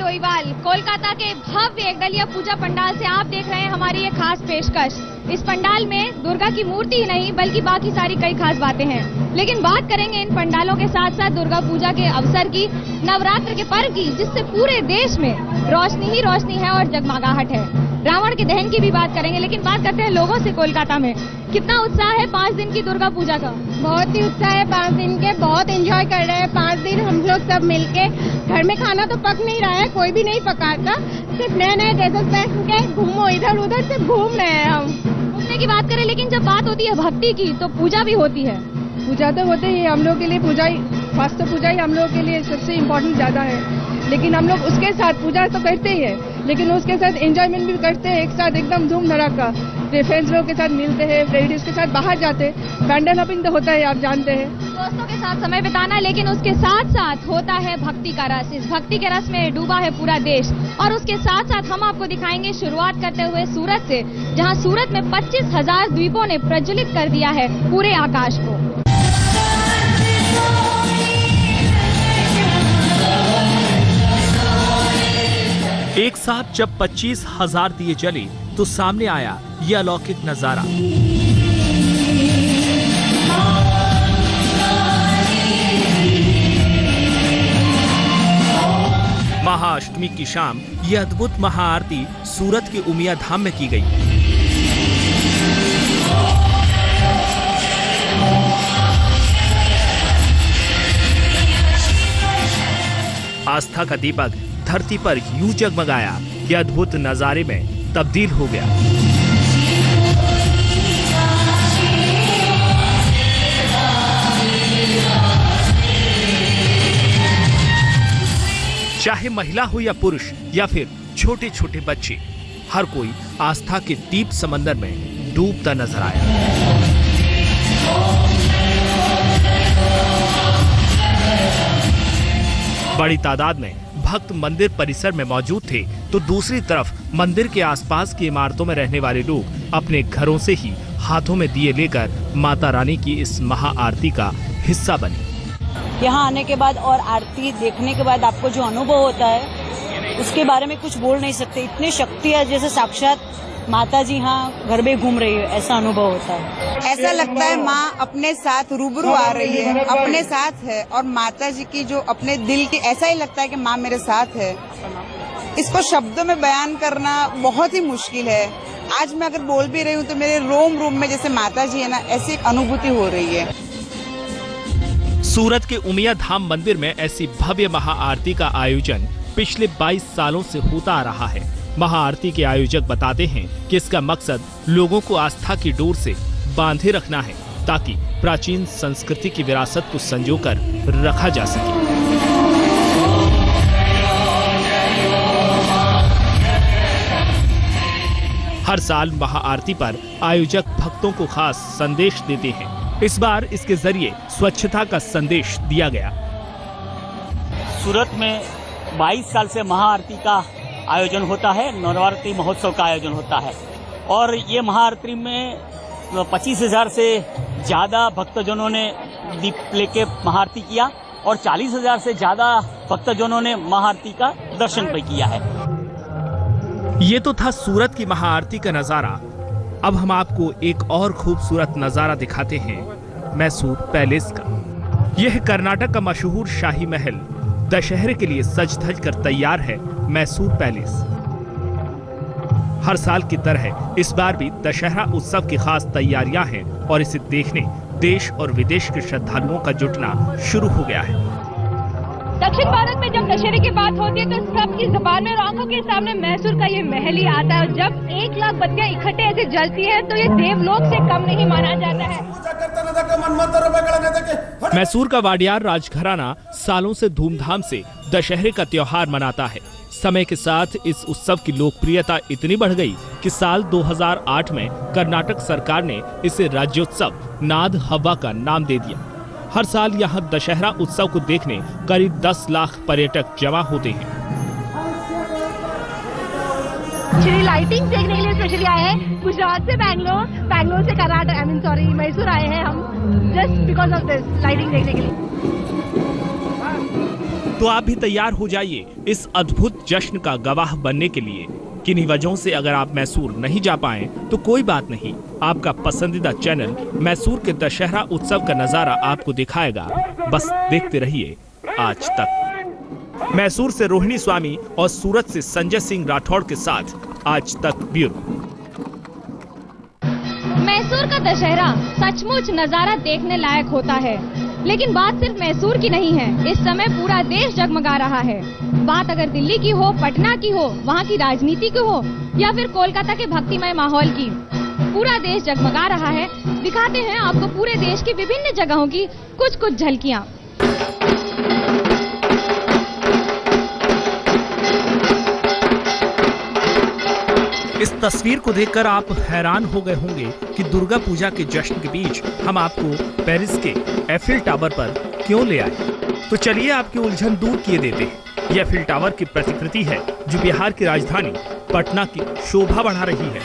लोईवाल, कोलकाता के भव्य एकदलिया पूजा पंडाल से आप देख रहे हैं हमारी ये खास पेशकश। इस पंडाल में दुर्गा की मूर्ति ही नहीं बल्कि बाकी सारी कई खास बातें हैं। लेकिन बात करेंगे इन पंडालों के साथ साथ दुर्गा पूजा के अवसर की, नवरात्र के पर्व की, जिससे पूरे देश में रोशनी ही रोशनी है और जगमगाहट है। रावण के दहन की भी बात करेंगे, लेकिन बात करते हैं लोगों से। कोलकाता में कितना उत्साह है 5 दिन की दुर्गा पूजा का? बहुत ही उत्साह है 5 दिन के, बहुत एंजॉय कर रहे हैं 5 दिन। हम लोग सब मिलके, घर में खाना तो पक नहीं रहा है, कोई भी नहीं पकाता, सिर्फ नए नए ड्रेसेस पहन के घूमो, इधर उधर से घूम रहे हैं हम। घूमने की बात करें, लेकिन जब बात होती है भक्ति की तो पूजा भी होती है। पूजा तो होते ही हम लोग के लिए, पूजा ही फर्स्ट, तो पूजा ही हम लोग के लिए सबसे इम्पोर्टेंट ज्यादा है। लेकिन हम लोग उसके साथ पूजा तो करते ही है, लेकिन उसके साथ एंजॉयमेंट भी करते हैं एक साथ, एकदम धूम धड़ाका। फ्रेंड्स लोग के साथ मिलते हैं, रिलेटिव्स के साथ बाहर जाते हैं, बैंडल हॉपिंग तो होता है, आप जानते हैं, दोस्तों के साथ समय बिताना। लेकिन उसके साथ साथ होता है भक्ति का रस। इस भक्ति के रस में डूबा है पूरा देश। और उसके साथ साथ हम आपको दिखाएंगे, शुरुआत करते हुए सूरत से, जहां सूरत में 25,000 दीपों ने प्रज्वलित कर दिया है पूरे आकाश को। एक साथ जब 25,000 दिए जले तो सामने आया ये अलौकिक नजारा। महाअष्टमी की शाम ये अद्भुत महाआरती सूरत के उमिया धाम में की गई। आस्था का दीपक धरती पर यूं जगमगाया कि अद्भुत नजारे में तब्दील हो गया। चाहे महिला हो या पुरुष या फिर छोटे छोटे बच्चे, हर कोई आस्था के दीप समंदर में डूबता नजर आया। बड़ी तादाद में भक्त मंदिर परिसर में मौजूद थे, तो दूसरी तरफ मंदिर के आसपास की इमारतों में रहने वाले लोग अपने घरों से ही हाथों में दिए लेकर माता रानी की इस महाआरती का हिस्सा बने। यहाँ आने के बाद और आरती देखने के बाद आपको जो अनुभव होता है उसके बारे में कुछ बोल नहीं सकते। इतनी शक्ति है, जैसे साक्षात माता जी यहाँ घर में घूम रही है, ऐसा अनुभव होता है। ऐसा लगता है माँ अपने साथ रूबरू आ रही है, अपने साथ है, और माता जी की जो अपने दिल की, ऐसा ही लगता है कि माँ मेरे साथ है। इसको शब्दों में बयान करना बहुत ही मुश्किल है। आज मैं अगर बोल भी रही हूँ तो मेरे रोम रोम में जैसे माता जी है ना, ऐसी अनुभूति हो रही है। सूरत के उमिया धाम मंदिर में ऐसी भव्य महाआरती का आयोजन पिछले 22 सालों से होता आ रहा है। महाआरती के आयोजक बताते हैं कि इसका मकसद लोगों को आस्था की डोर से बांधे रखना है, ताकि प्राचीन संस्कृति की विरासत को संजोकर रखा जा सके। हर साल महाआरती पर आयोजक भक्तों को खास संदेश देते हैं। इस बार इसके जरिए स्वच्छता का संदेश दिया गया। सूरत में 22 साल से महाआरती का आयोजन होता है, नवरात्रि महोत्सव का आयोजन होता है, और ये महाआरती में 25,000 से ज्यादा भक्तजनों ने दीप लेके महाआरती किया और 40,000 से ज्यादा भक्तजनों ने महाआरती का दर्शन भी किया है। ये तो था सूरत की महाआरती का नजारा। अब हम आपको एक और खूबसूरत नजारा दिखाते हैं मैसूर पैलेस का। यह कर्नाटक का मशहूर शाही महल दशहरे के लिए सज धज कर तैयार है मैसूर पैलेस। हर साल की तरह इस बार भी दशहरा उत्सव की खास तैयारियां हैं और इसे देखने देश और विदेश के श्रद्धालुओं का जुटना शुरू हो गया है। दक्षिण भारत में जब दशहरे की बात होती है तो सबकी जुबान में, आंखों के सामने मैसूर का ये महल ही आता है। और जब 1 लाख बत्तियां इकट्ठे ऐसे जलती है तो ये देवलोक से कम नहीं माना जाता है। मैसूर का वाडियार राजघराना सालों से धूमधाम से दशहरे का त्योहार मनाता है। समय के साथ इस उत्सव की लोकप्रियता इतनी बढ़ गई कि साल 2008 में कर्नाटक सरकार ने इसे राज्योत्सव नाद हवा का नाम दे दिया। हर साल यहाँ दशहरा उत्सव को देखने करीब 10 लाख पर्यटक जमा होते हैं। लाइटिंग देखने के लिए स्पेशली आए हैं गुजरात से बैंगलोर से कर्नाटक, मैसूर आए हैं हम just because of this lighting देखने के लिए। तो आप भी तैयार हो जाइए इस अद्भुत जश्न का गवाह बनने के लिए। किन्हीं वजहों से अगर आप मैसूर नहीं जा पाए तो कोई बात नहीं, आपका पसंदीदा चैनल मैसूर के दशहरा उत्सव का नजारा आपको दिखाएगा। बस देखते रहिए आज तक। मैसूर से रोहिणी स्वामी और सूरत से संजय सिंह राठौड़ के साथ आज तक ब्यूरो। मैसूर का दशहरा सचमुच नजारा देखने लायक होता है, लेकिन बात सिर्फ मैसूर की नहीं है। इस समय पूरा देश जगमगा रहा है। बात अगर दिल्ली की हो, पटना की हो, वहाँ की राजनीति की हो, या फिर कोलकाता के भक्तिमय माहौल की, पूरा देश जगमगा रहा है। दिखाते हैं आपको पूरे देश की विभिन्न जगहों की कुछ झलकियाँ। इस तस्वीर को देखकर आप हैरान हो गए होंगे कि दुर्गा पूजा के जश्न के बीच हम आपको पेरिस के एफिल टावर पर क्यों ले आए। तो चलिए आपकी उलझन दूर किए देते हैं। यह एफिल टावर की प्रतिकृति है जो बिहार की राजधानी पटना की शोभा बढ़ा रही है।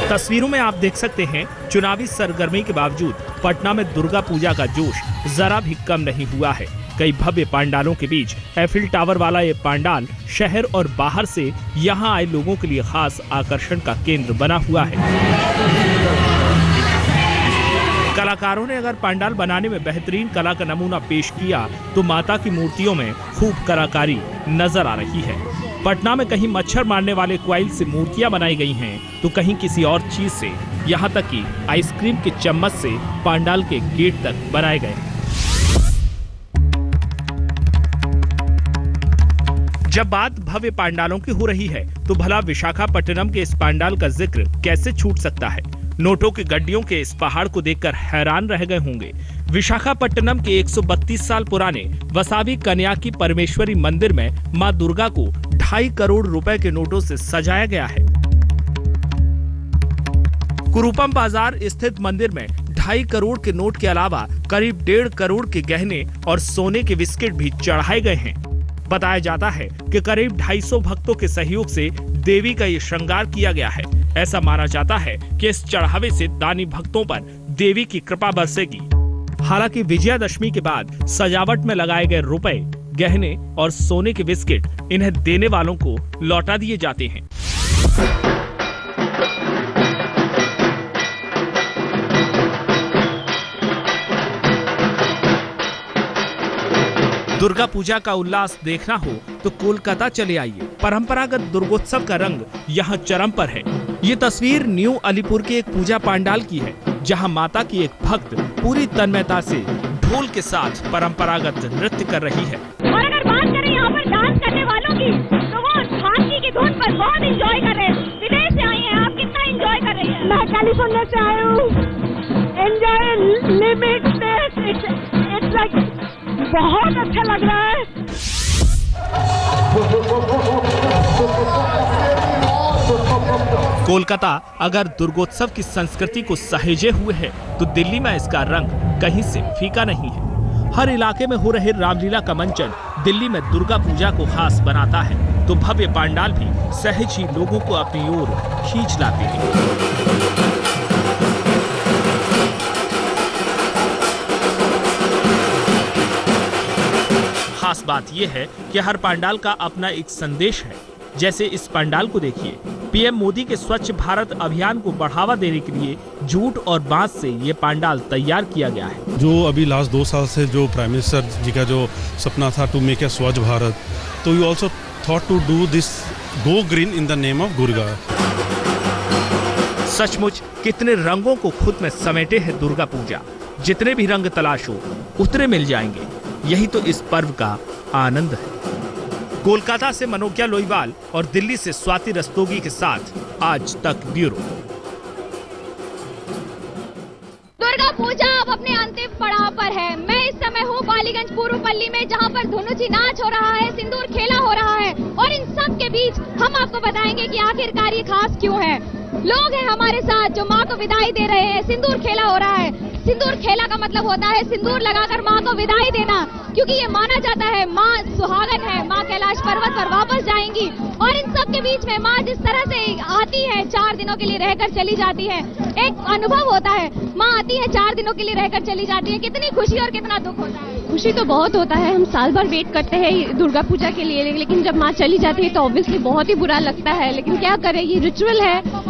तस्वीरों में आप देख सकते हैं चुनावी सरगर्मी के बावजूद पटना में दुर्गा पूजा का जोश जरा भी कम नहीं हुआ है। कई भव्य पंडालों के बीच एफिल टावर वाला ये पंडाल शहर और बाहर से यहाँ आए लोगों के लिए खास आकर्षण का केंद्र बना हुआ है। कलाकारों ने अगर पंडाल बनाने में बेहतरीन कला का नमूना पेश किया तो माता की मूर्तियों में खूब कलाकारी नजर आ रही है। पटना में कहीं मच्छर मारने वाले क्वाइल से मूर्तियां बनाई गई हैं, तो कहीं किसी और चीज से, यहाँ तक कि आइसक्रीम के चम्मच से पंडाल के गेट तक बनाए गए। जब बात भव्य पंडालों की हो रही है तो भला विशाखापट्टनम के इस पंडाल का जिक्र कैसे छूट सकता है। नोटों की गड्डियों के इस पहाड़ को देखकर हैरान रह गए होंगे। विशाखापट्टनम के 132 साल पुराने वसावी कन्याकी परमेश्वरी मंदिर में मां दुर्गा को 2.5 करोड़ रुपए के नोटों से सजाया गया है। कुरूपम बाजार स्थित मंदिर में 2.5 करोड़ के नोट के अलावा करीब 1.5 करोड़ के गहने और सोने के बिस्किट भी चढ़ाए गए हैं। बताया जाता है कि करीब 250 भक्तों के सहयोग से देवी का ये श्रृंगार किया गया है। ऐसा माना जाता है कि इस चढ़ावे से दानी भक्तों पर देवी की कृपा बरसेगी। हालांकि विजयादशमी के बाद सजावट में लगाए गए रुपए, गहने और सोने के बिस्किट इन्हें देने वालों को लौटा दिए जाते हैं। दुर्गा पूजा का उल्लास देखना हो तो कोलकाता चले आइए। परंपरागत दुर्गोत्सव का रंग यहाँ चरम पर है। ये तस्वीर न्यू अलीपुर के एक पूजा पंडाल की है, जहाँ माता की एक भक्त पूरी तन्मयता से ढोल के साथ परंपरागत नृत्य कर रही है। और अगर बात करें यहाँ पर डांस करने वालों की, तो वो झांकी की धुन पर बहुत एंजॉय कर रहे हैं। विदेश से आई हैं, आप कितना एंजॉय कर रही हैं? मैं कैलिफोर्निया से आई हूँ। एंजॉय लिमिटलेस, इट्स लाइक बहुत अच्छा लग रहा है। कोलकाता अगर दुर्गोत्सव की संस्कृति को सहेजे हुए है तो दिल्ली में इसका रंग कहीं से फीका नहीं है। हर इलाके में हो रहे रामलीला का मंचन दिल्ली में दुर्गा पूजा को खास बनाता है, तो भव्य पंडाल भी सहज ही लोगों को अपनी ओर खींच लाते हैं। खास बात यह है कि हर पंडाल का अपना एक संदेश है। जैसे इस पंडाल को देखिए, पीएम मोदी के स्वच्छ भारत अभियान को बढ़ावा देने के लिए जूट और बांस से ये पंडाल तैयार किया गया है। जो अभी लास्ट 2 साल से जो प्राइम मिनिस्टर जी का जो सपना था to make a Swachh Bharat, तो you also thought to do this go green in the name of Durga. सचमुच कितने रंगों को खुद में समेटे है दुर्गा पूजा। जितने भी रंग तलाशो उतने मिल जाएंगे। यही तो इस पर्व का आनंद है। कोलकाता से मनोज्ञा लोईवाल और दिल्ली से स्वाति रस्तोगी के साथ आज तक ब्यूरो। दुर्गा पूजा अब अपने अंतिम पड़ाव पर है। मैं इस समय हूँ बालीगंज पूर्व पल्ली में, जहाँ पर धुनुची नाच हो रहा है, सिंदूर खेला हो रहा है, और इन सब के बीच हम आपको बताएंगे कि आखिरकार ये खास क्यों है। लोग हैं हमारे साथ जो माँ को विदाई दे रहे हैं। सिंदूर खेला हो रहा है। सिंदूर खेला का मतलब होता है सिंदूर लगाकर माँ को विदाई देना, क्योंकि ये माना जाता है माँ सुहागन है, माँ कैलाश पर्वत पर वापस जाएंगी। और इन सब के बीच में माँ जिस तरह से आती है, 4 दिनों के लिए रहकर चली जाती है, एक अनुभव होता है। माँ आती है, 4 दिनों के लिए रहकर चली जाती है, कितनी खुशी और कितना दुख होता है। खुशी तो बहुत होता है, हम साल भर वेट करते हैं दुर्गा पूजा के लिए, लेकिन जब माँ चली जाती है तो ऑब्वियसली बहुत ही बुरा लगता है, लेकिन क्या करें, ये रिचुअल है।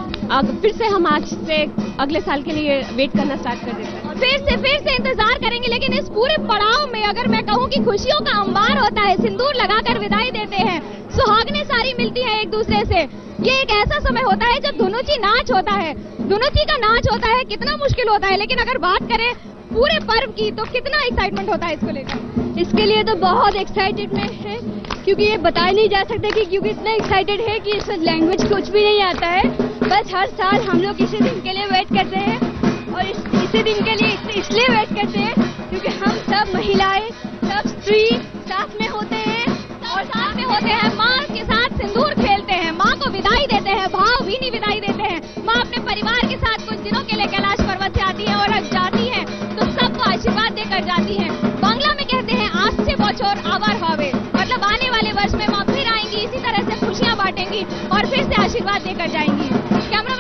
फिर से हम आज से अगले साल के लिए वेट करना स्टार्ट कर देते हैं। फिर से इंतजार करेंगे। लेकिन इस पूरे पड़ाव में अगर मैं कहूँ कि खुशियों का अंबार होता है, सिंदूर लगाकर विदाई देते हैं, सुहागनें सारी मिलती हैं एक दूसरे से। ये एक ऐसा समय होता है जब धुनुची नाच होता है, धुनुची का नाच होता है, कितना मुश्किल होता है। लेकिन अगर बात करें पूरे पर्व की तो कितना एक्साइटमेंट होता है इसको लेकर। इसके लिए तो बहुत एक्साइटेडमेंट है, क्योंकि ये बताया नहीं जा सकता कि क्योंकि इतना एक्साइटेड है कि इसमें लैंग्वेज कुछ भी नहीं आता है। बस हर साल हम लोग इसी दिन के लिए वेट करते हैं, और इसी दिन के लिए इसलिए वेट करते हैं क्योंकि हम सब महिलाएं, सब स्त्री साथ में होते हैं और साथ में होते हैं, माँ के साथ सिंदूर खेलते हैं, माँ को विदाई देते हैं, भावभीनी विदाई देते हैं। माँ अपने परिवार के साथ कुछ दिनों के लिए कैलाश पर्वत से आती है और अब जाती है तो सबको आशीर्वाद देकर जाती है। बांग्ला में कहते हैं आस्थे बछर आवर हवे, मतलब आने वाले वर्ष में माँ फिर आएंगी, इसी तरह से खुशियाँ बांटेंगी और फिर से आशीर्वाद देकर जाएंगी। कैमरा